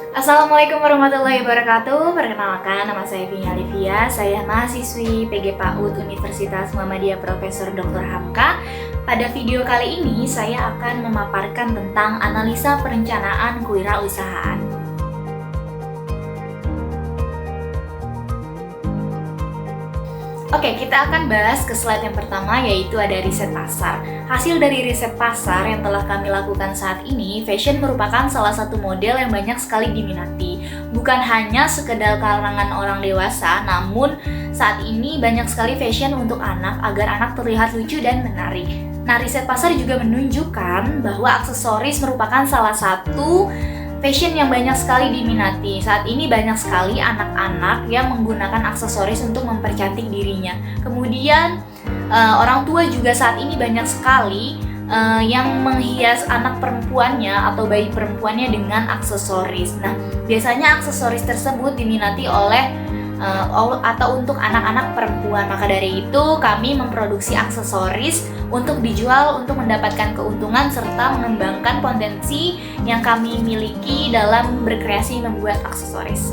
Assalamualaikum warahmatullahi wabarakatuh. Perkenalkan, nama saya Vina Livia. Saya mahasiswi PG PAUD Universitas Muhammadiyah Profesor Dr. Hamka. Pada video kali ini, saya akan memaparkan tentang analisa perencanaan kewirausahaan. Oke, kita akan bahas ke slide yang pertama, yaitu ada riset pasar. Hasil dari riset pasar yang telah kami lakukan saat ini, fashion merupakan salah satu model yang banyak sekali diminati. Bukan hanya sekedar kalangan orang dewasa, namun saat ini banyak sekali fashion untuk anak agar anak terlihat lucu dan menarik. Nah, riset pasar juga menunjukkan bahwa aksesoris merupakan salah satu fashion yang banyak sekali diminati. Saat ini banyak sekali anak-anak yang menggunakan aksesoris untuk mempercantik dirinya. Kemudian orang tua juga saat ini banyak sekali yang menghias anak perempuannya atau bayi perempuannya dengan aksesoris. Nah, biasanya aksesoris tersebut diminati oleh atau untuk anak-anak perempuan. Maka dari itu kami memproduksi aksesoris untuk dijual untuk mendapatkan keuntungan serta mengembangkan potensi yang kami miliki dalam berkreasi membuat aksesoris.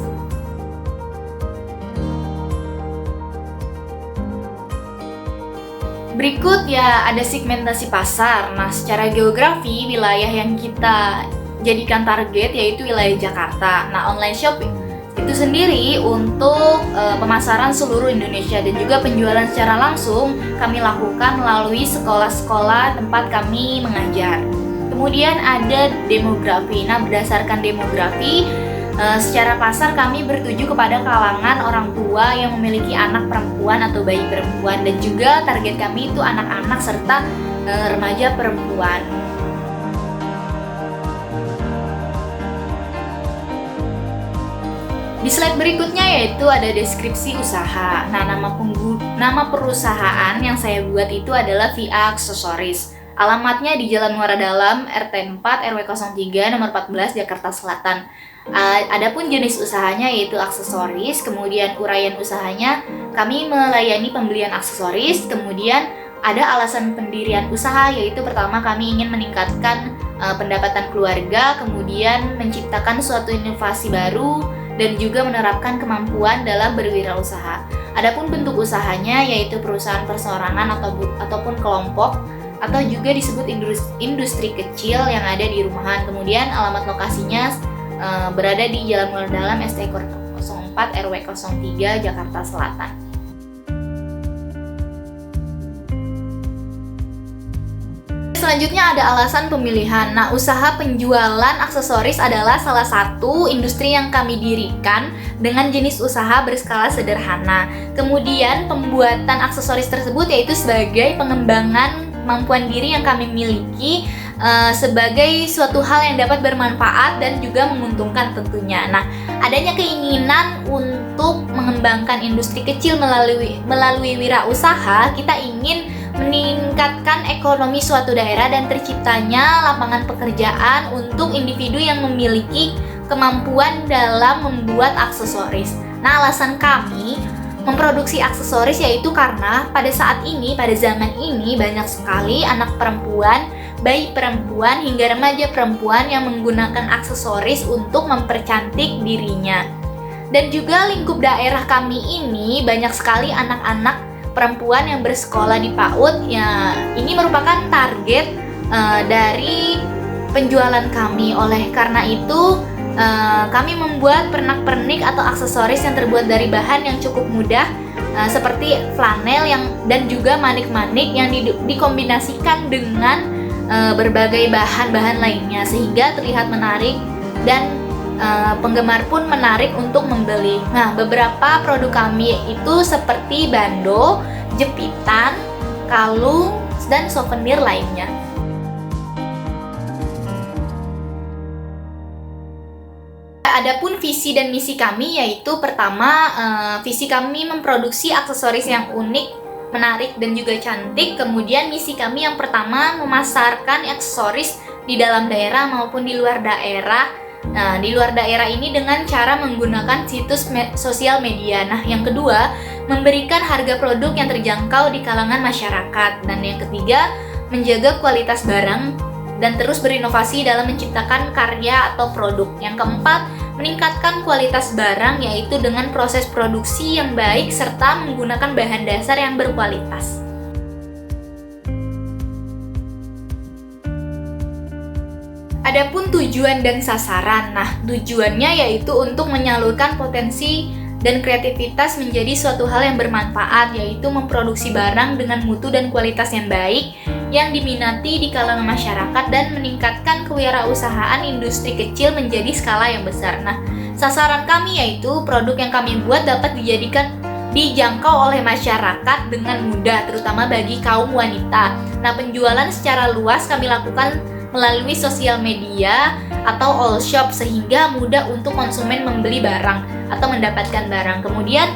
Berikut ya ada segmentasi pasar. Nah, secara geografi wilayah yang kita jadikan target yaitu wilayah Jakarta. Nah, online shop itu sendiri untuk pemasaran seluruh Indonesia dan juga penjualan secara langsung kami lakukan melalui sekolah-sekolah tempat kami mengajar. Kemudian ada demografi. Nah, berdasarkan demografi, secara pasar kami bertuju kepada kalangan orang tua yang memiliki anak perempuan atau bayi perempuan, dan juga target kami itu anak-anak serta remaja perempuan. Di slide berikutnya yaitu ada deskripsi usaha. Nah, nama perusahaan yang saya buat itu adalah VA Aksesoris. Alamatnya di Jalan Muara Dalam, RT 4 RW 03 nomor 14 Jakarta Selatan. Adapun jenis usahanya yaitu aksesoris, kemudian uraian usahanya kami melayani pembelian aksesoris, kemudian ada alasan pendirian usaha yaitu pertama kami ingin meningkatkan pendapatan keluarga, kemudian menciptakan suatu inovasi baru, dan juga menerapkan kemampuan dalam berwirausaha. Adapun bentuk usahanya yaitu perusahaan perseorangan ataupun kelompok, atau juga disebut industri kecil yang ada di rumahan. Kemudian alamat lokasinya berada di Jalan Muara Dalam ST 04 RW 03 Jakarta Selatan. Selanjutnya ada alasan pemilihan. Nah, usaha penjualan aksesoris adalah salah satu industri yang kami dirikan dengan jenis usaha berskala sederhana. Kemudian pembuatan aksesoris tersebut yaitu sebagai pengembangan kemampuan diri yang kami miliki sebagai suatu hal yang dapat bermanfaat dan juga menguntungkan tentunya. Nah, adanya keinginan untuk mengembangkan industri kecil melalui wirausaha, kita ingin meningkatkan ekonomi suatu daerah dan terciptanya lapangan pekerjaan untuk individu yang memiliki kemampuan dalam membuat aksesoris. Nah, alasan kami memproduksi aksesoris yaitu karena pada saat ini, pada zaman ini banyak sekali anak perempuan, bayi perempuan hingga remaja perempuan yang menggunakan aksesoris untuk mempercantik dirinya. Dan juga lingkup daerah kami ini banyak sekali anak-anak perempuan yang bersekolah di PAUD. Ya, ini merupakan target dari penjualan kami. Oleh karena itu, kami membuat pernak-pernik atau aksesoris yang terbuat dari bahan yang cukup mudah, seperti flanel dan juga manik-manik yang dikombinasikan dengan berbagai bahan-bahan lainnya sehingga terlihat menarik dan penggemar pun menarik untuk membeli. Nah, beberapa produk kami itu seperti bando, jepitan, kalung, dan souvenir lainnya. Adapun visi dan misi kami yaitu pertama, visi kami memproduksi aksesoris yang unik, menarik, dan juga cantik. Kemudian misi kami yang pertama memasarkan aksesoris di dalam daerah maupun di luar daerah. Nah, di luar daerah ini dengan cara menggunakan situs sosial media. Nah, yang kedua, memberikan harga produk yang terjangkau di kalangan masyarakat. Dan yang ketiga, menjaga kualitas barang dan terus berinovasi dalam menciptakan karya atau produk. Yang keempat, meningkatkan kualitas barang yaitu dengan proses produksi yang baik serta menggunakan bahan dasar yang berkualitas. Adapun tujuan dan sasaran. Nah, tujuannya yaitu untuk menyalurkan potensi dan kreativitas menjadi suatu hal yang bermanfaat, yaitu memproduksi barang dengan mutu dan kualitas yang baik yang diminati di kalangan masyarakat dan meningkatkan kewirausahaan industri kecil menjadi skala yang besar. Nah, sasaran kami yaitu produk yang kami buat dapat dijangkau oleh masyarakat dengan mudah, terutama bagi kaum wanita. Nah, penjualan secara luas kami lakukan melalui sosial media atau all shop sehingga mudah untuk konsumen membeli barang atau mendapatkan barang. Kemudian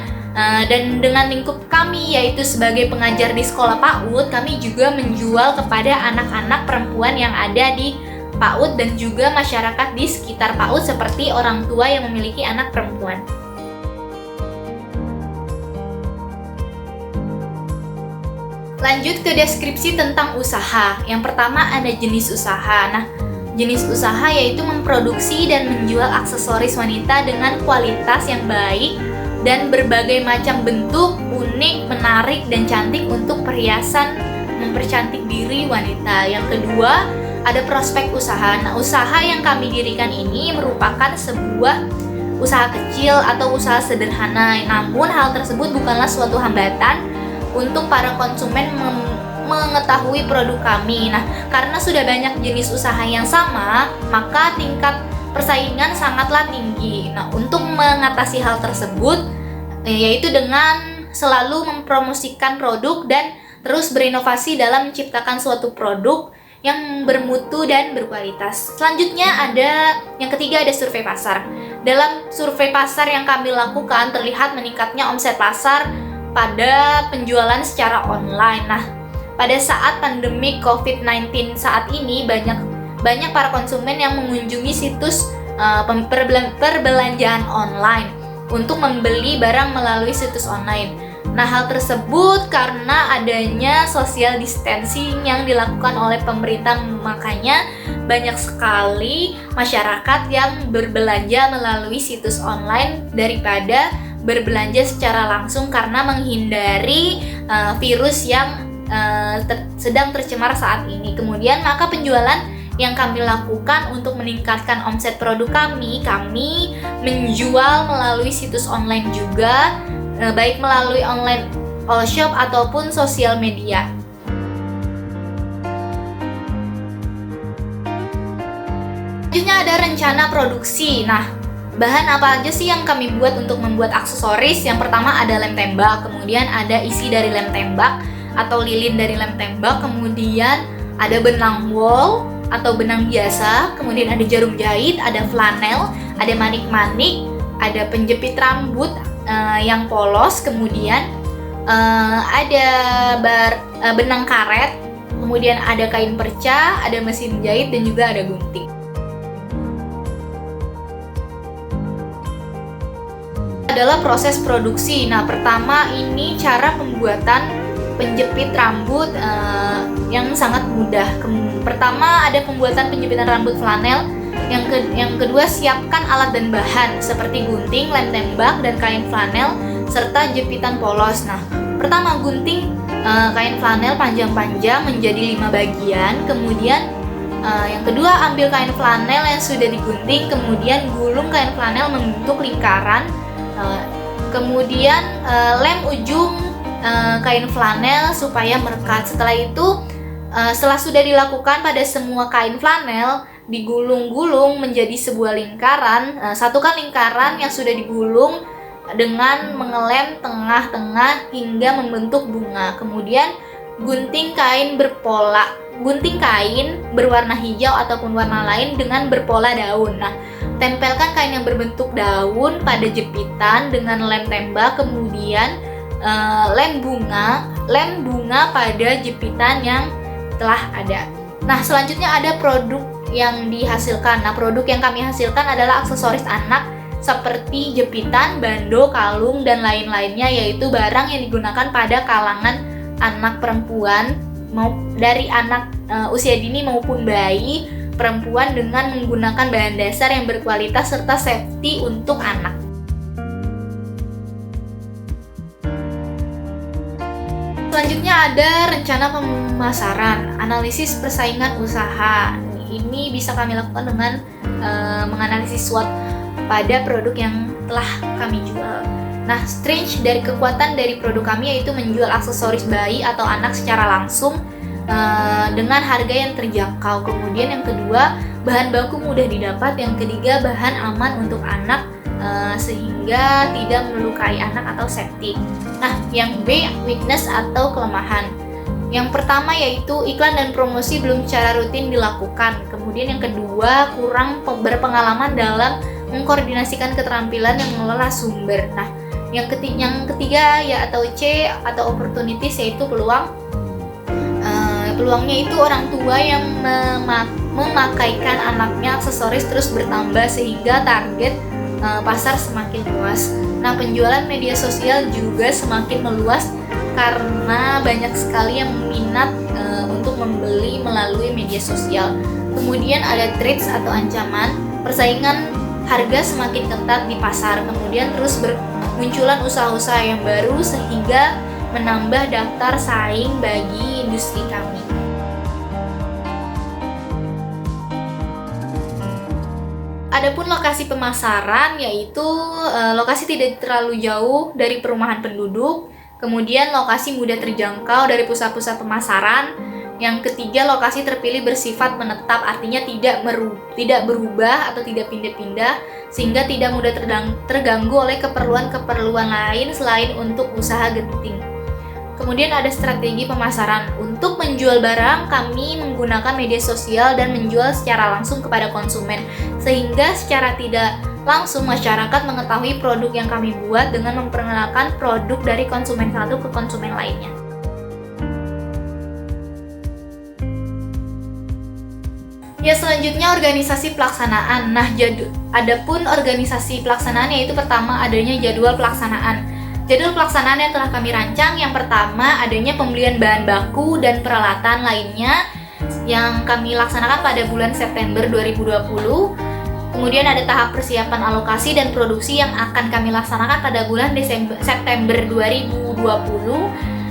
dan dengan lingkup kami yaitu sebagai pengajar di sekolah PAUD, kami juga menjual kepada anak-anak perempuan yang ada di PAUD dan juga masyarakat di sekitar PAUD seperti orang tua yang memiliki anak perempuan. Lanjut ke deskripsi tentang usaha. Yang pertama ada jenis usaha. Nah, jenis usaha yaitu memproduksi dan menjual aksesoris wanita dengan kualitas yang baik dan berbagai macam bentuk, unik, menarik, dan cantik untuk perhiasan mempercantik diri wanita. Yang kedua, ada prospek usaha. Nah, usaha yang kami dirikan ini merupakan sebuah usaha kecil atau usaha sederhana. Namun, hal tersebut bukanlah suatu hambatan untuk para konsumen mengetahui produk kami. Nah, karena sudah banyak jenis usaha yang sama, maka tingkat persaingan sangatlah tinggi. Nah, untuk mengatasi hal tersebut, yaitu dengan selalu mempromosikan produk dan terus berinovasi dalam menciptakan suatu produk yang bermutu dan berkualitas. Selanjutnya yang ketiga ada survei pasar. Dalam survei pasar yang kami lakukan, terlihat meningkatnya omset pasar pada penjualan secara online. Nah, pada saat pandemi COVID-19 saat ini banyak para konsumen yang mengunjungi situs perbelanjaan online untuk membeli barang melalui situs online. Nah, hal tersebut karena adanya social distancing yang dilakukan oleh pemerintah, makanya banyak sekali masyarakat yang berbelanja melalui situs online daripada berbelanja secara langsung karena menghindari virus yang sedang tercemar saat ini. Kemudian maka penjualan yang kami lakukan untuk meningkatkan omset produk kami menjual melalui situs online juga, baik melalui online all shop ataupun sosial media. Selanjutnya ada rencana produksi. Nah, bahan apa aja sih yang kami buat untuk membuat aksesoris? Yang pertama ada lem tembak, kemudian ada isi dari lem tembak atau lilin dari lem tembak, kemudian ada benang wol atau benang biasa, kemudian ada jarum jahit, ada flanel, ada manik-manik, ada penjepit rambut yang polos, kemudian ada benang karet, kemudian ada kain perca, ada mesin jahit, dan juga ada gunting. Adalah proses produksi. Nah, pertama ini cara pembuatan penjepit rambut yang sangat mudah. Pertama ada pembuatan penjepitan rambut flanel. Yang kedua, siapkan alat dan bahan seperti gunting, lem tembak, dan kain flanel serta jepitan polos. Nah, pertama gunting kain flanel panjang-panjang menjadi 5 bagian. Kemudian yang kedua, ambil kain flanel yang sudah digunting, kemudian gulung kain flanel membentuk lingkaran. Kemudian lem ujung kain flanel supaya merekat. Setelah itu, setelah sudah dilakukan pada semua kain flanel, digulung-gulung menjadi sebuah lingkaran. Satukan lingkaran yang sudah digulung dengan mengelem tengah-tengah hingga membentuk bunga. Kemudian gunting kain berwarna hijau ataupun warna lain dengan berpola daun. Nah, tempelkan kain yang berbentuk daun pada jepitan dengan lem tembak, kemudian lem bunga pada jepitan yang telah ada. Nah, selanjutnya ada produk yang dihasilkan. Nah, produk yang kami hasilkan adalah aksesoris anak seperti jepitan, bando, kalung, dan lain-lainnya, yaitu barang yang digunakan pada kalangan anak perempuan, dari anak usia dini maupun bayi, perempuan dengan menggunakan bahan dasar yang berkualitas serta safety untuk anak. Selanjutnya ada rencana pemasaran, analisis persaingan usaha. Ini bisa kami lakukan dengan menganalisis SWOT pada produk yang telah kami jual. Nah, strength dari kekuatan dari produk kami yaitu menjual aksesoris bayi atau anak secara langsung dengan harga yang terjangkau. Kemudian yang kedua, bahan baku mudah didapat. Yang ketiga, bahan aman untuk anak sehingga tidak melukai anak atau septic. Nah, yang B, weakness atau kelemahan. Yang pertama yaitu iklan dan promosi belum secara rutin dilakukan. Kemudian yang kedua, kurang berpengalaman dalam mengkoordinasikan keterampilan yang mengelola sumber. Nah, yang ketiga ya atau C atau opportunities yaitu peluang. Peluangnya itu orang tua yang memakaikan anaknya aksesoris terus bertambah sehingga target pasar semakin luas. Nah, penjualan media sosial juga semakin meluas karena banyak sekali yang minat untuk membeli melalui media sosial. Kemudian ada threats atau ancaman, persaingan harga semakin ketat di pasar. Kemudian terus bermunculan usaha-usaha yang baru sehingga menambah daftar saing bagi industri kami. Adapun lokasi pemasaran yaitu lokasi tidak terlalu jauh dari perumahan penduduk, kemudian lokasi mudah terjangkau dari pusat-pusat pemasaran. Yang ketiga, lokasi terpilih bersifat menetap, artinya tidak berubah atau tidak pindah-pindah sehingga tidak mudah terganggu oleh keperluan-keperluan lain selain untuk usaha genting. Kemudian ada strategi pemasaran. Untuk menjual barang, kami menggunakan media sosial dan menjual secara langsung kepada konsumen, sehingga secara tidak langsung masyarakat mengetahui produk yang kami buat dengan memperkenalkan produk dari konsumen satu ke konsumen lainnya. Ya, selanjutnya organisasi pelaksanaan. Nah, adapun organisasi pelaksanaan yaitu pertama adanya jadwal pelaksanaan. Jadwal pelaksanaan yang telah kami rancang, yang pertama adanya pembelian bahan baku dan peralatan lainnya yang kami laksanakan pada bulan September 2020. Kemudian ada tahap persiapan alokasi dan produksi yang akan kami laksanakan pada bulan September 2020.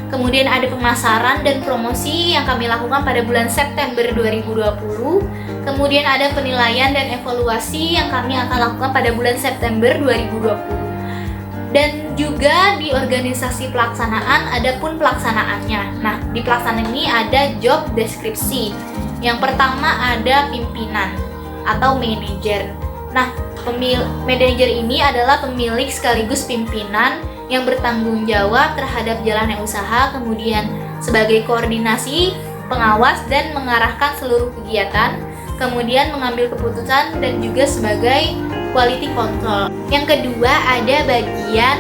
Kemudian ada pemasaran dan promosi yang kami lakukan pada bulan September 2020. Kemudian ada penilaian dan evaluasi yang kami akan lakukan pada bulan September 2020. Dan juga di organisasi pelaksanaan ada pun pelaksanaannya. Nah, di pelaksanaan ini ada job deskripsi. Yang pertama ada pimpinan atau manajer. Nah, manajer ini adalah pemilik sekaligus pimpinan yang bertanggung jawab terhadap jalannya usaha, kemudian sebagai koordinasi, pengawas, dan mengarahkan seluruh kegiatan, kemudian mengambil keputusan dan juga sebagai quality control. Yang kedua ada bagian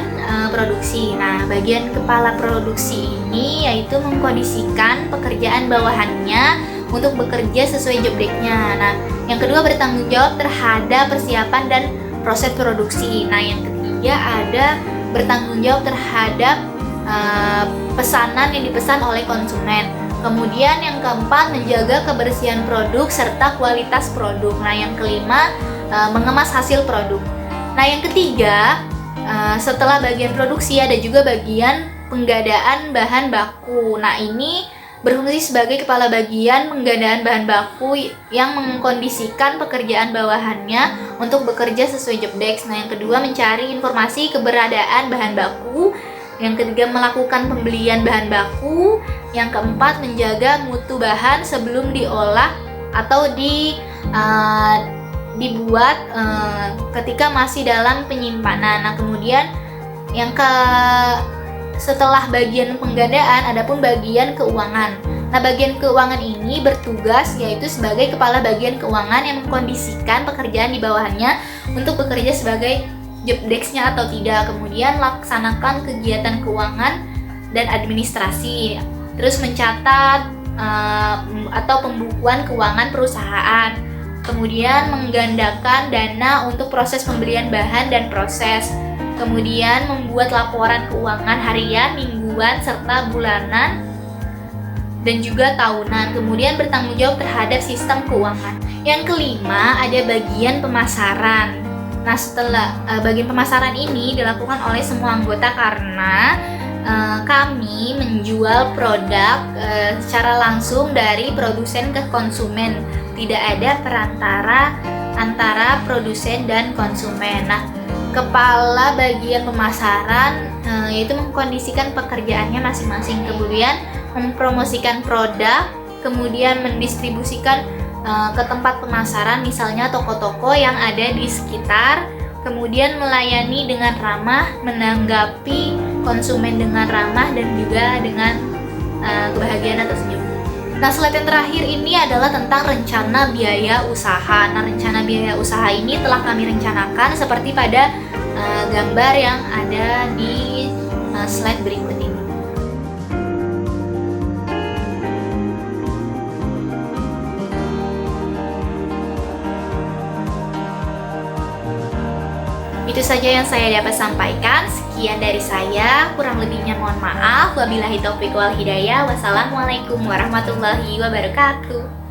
produksi. Nah, bagian kepala produksi ini yaitu mengkondisikan pekerjaan bawahannya untuk bekerja sesuai job desk-nya. Nah, yang kedua bertanggung jawab terhadap persiapan dan proses produksi. Nah, yang ketiga ada bertanggung jawab terhadap pesanan yang dipesan oleh konsumen. Kemudian yang keempat menjaga kebersihan produk serta kualitas produk. Nah, yang kelima mengemas hasil produk. Nah, yang ketiga setelah bagian produksi ada juga bagian penggadaan bahan baku. Nah, ini berfungsi sebagai kepala bagian penggadaan bahan baku yang mengkondisikan pekerjaan bawahannya untuk bekerja sesuai job desk. Nah, yang kedua mencari informasi keberadaan bahan baku. Yang ketiga melakukan pembelian bahan baku. Yang keempat menjaga mutu bahan sebelum diolah atau dibuat ketika masih dalam penyimpanan. Nah, kemudian setelah bagian penggadaan ada pun bagian keuangan. Nah, bagian keuangan ini bertugas yaitu sebagai kepala bagian keuangan yang mengkondisikan pekerjaan di bawahnya untuk bekerja sebagai job desk-nya atau tidak. Kemudian laksanakan kegiatan keuangan dan administrasi. Terus mencatat atau pembukuan keuangan perusahaan. Kemudian menggandakan dana untuk proses pembelian bahan dan proses. Kemudian membuat laporan keuangan harian, mingguan, serta bulanan. dan juga tahunan. Kemudian bertanggung jawab terhadap sistem keuangan. Yang kelima, ada bagian pemasaran. Nah, setelah bagian pemasaran ini dilakukan oleh semua anggota karena kami menjual produk secara langsung dari produsen ke konsumen. Tidak ada perantara antara produsen dan konsumen. Nah, kepala bagian pemasaran yaitu mengkondisikan pekerjaannya masing-masing, kemudian mempromosikan produk, kemudian mendistribusikan ke tempat pemasaran, misalnya toko-toko yang ada di sekitar, kemudian melayani dengan ramah, menanggapi konsumen dengan ramah, dan juga dengan kebahagiaan atau senyum. Nah, slide yang terakhir ini adalah tentang rencana biaya usaha. Nah, rencana biaya usaha ini telah kami rencanakan seperti pada gambar yang ada di slide berikut ini. Itu saja yang saya dapat sampaikan. Sekian dari saya, kurang lebihnya mohon maaf. Wabillahi taufiq wal hidayah. Wassalamualaikum warahmatullahi wabarakatuh.